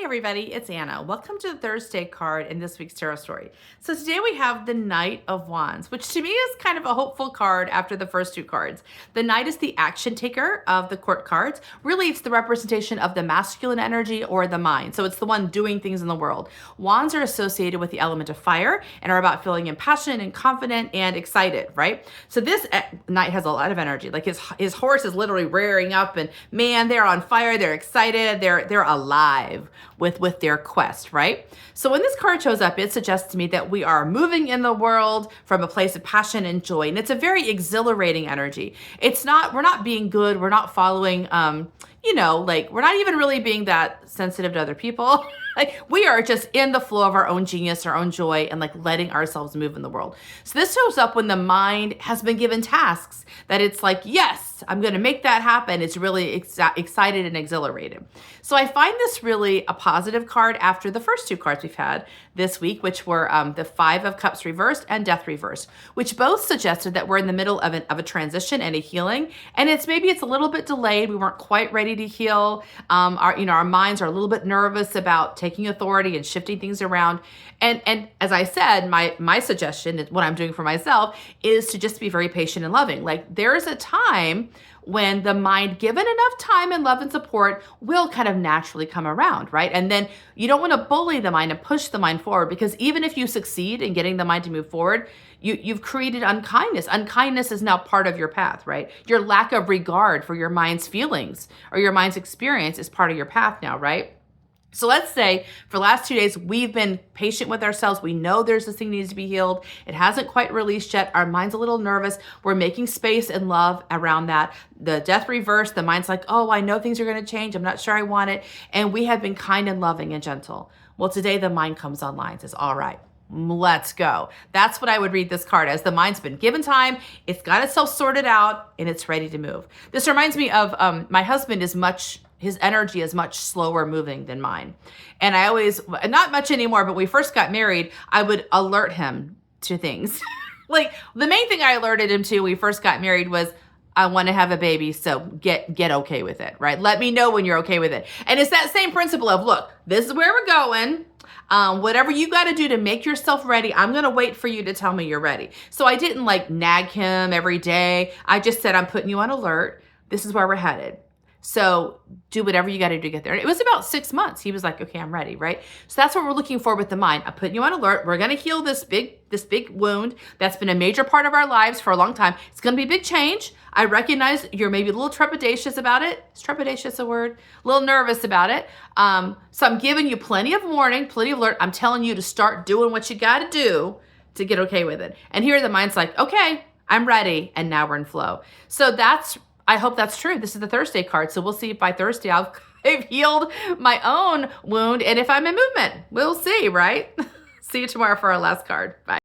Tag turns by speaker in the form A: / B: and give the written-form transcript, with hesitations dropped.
A: Hey everybody, it's Anna. Welcome to the Thursday card in this week's tarot story. So today we have the Knight of Wands, which to me is kind of a hopeful card after the first two cards. The Knight is the action taker of the court cards. Really, it's the representation of the masculine energy or the mind. So it's the one doing things in the world. Wands are associated with the element of fire and are about feeling impassioned and confident and excited, right? So this Knight has a lot of energy. Like his horse is literally rearing up and man, they're on fire, they're excited, they're alive with their quest, right? So when this card shows up, it suggests to me that we are moving in the world from a place of passion and joy. And it's a very exhilarating energy. We're not being good. We're not following, we're not even really being that sensitive to other people. Like we are just in the flow of our own genius, our own joy, and like letting ourselves move in the world. So this shows up when the mind has been given tasks that it's like, yes, I'm going to make that happen. It's really excited and exhilarated. So I find this really a positive card after the first two cards we've had this week, which were the Five of Cups reversed and Death reversed, which both suggested that we're in the middle of a transition and a healing. And it's a little bit delayed. We weren't quite ready to heal. Our minds are a little bit nervous about taking authority and shifting things around. And as I said, my suggestion, what I'm doing for myself, is to just be very patient and loving. Like there's a time when the mind, given enough time and love and support, will kind of naturally come around, right? And then you don't want to bully the mind and push the mind forward, because even if you succeed in getting the mind to move forward, you've created unkindness. Unkindness is now part of your path, right? Your lack of regard for your mind's feelings or your mind's experience is part of your path now, right? So let's say for the last 2 days, we've been patient with ourselves. We know there's this thing needs to be healed. It hasn't quite released yet. Our mind's a little nervous. We're making space and love around that. The Death reverse, the mind's like, oh, I know things are going to change. I'm not sure I want it. And we have been kind and loving and gentle. Well, today the mind comes online and says, all right, let's go. That's what I would read this card as. The mind's been given time. It's got itself sorted out and it's ready to move. This reminds me of my husband his energy is much slower moving than mine. And I always, not much anymore, but when we first got married, I would alert him to things. Like the main thing I alerted him to when we first got married was, I want to have a baby, so get okay with it, right? Let me know when you're okay with it. And it's that same principle of, look, this is where we're going. Whatever you got to do to make yourself ready, I'm going to wait for you to tell me you're ready. So I didn't like nag him every day. I just said, I'm putting you on alert. This is where we're headed. So do whatever you got to do to get there. And it was about 6 months. He was like, okay, I'm ready, right? So that's what we're looking for with the mind. I'm putting you on alert. We're going to heal this big wound that's been a major part of our lives for a long time. It's going to be a big change. I recognize you're maybe a little trepidatious about it. Is trepidatious a word? A little nervous about it. So I'm giving you plenty of warning, plenty of alert. I'm telling you to start doing what you got to do to get okay with it. And here the mind's like, okay, I'm ready. And now we're in flow. So I hope that's true. This is the Thursday card. So we'll see if by Thursday I've healed my own wound and if I'm in movement. We'll see, right? See you tomorrow for our last card. Bye.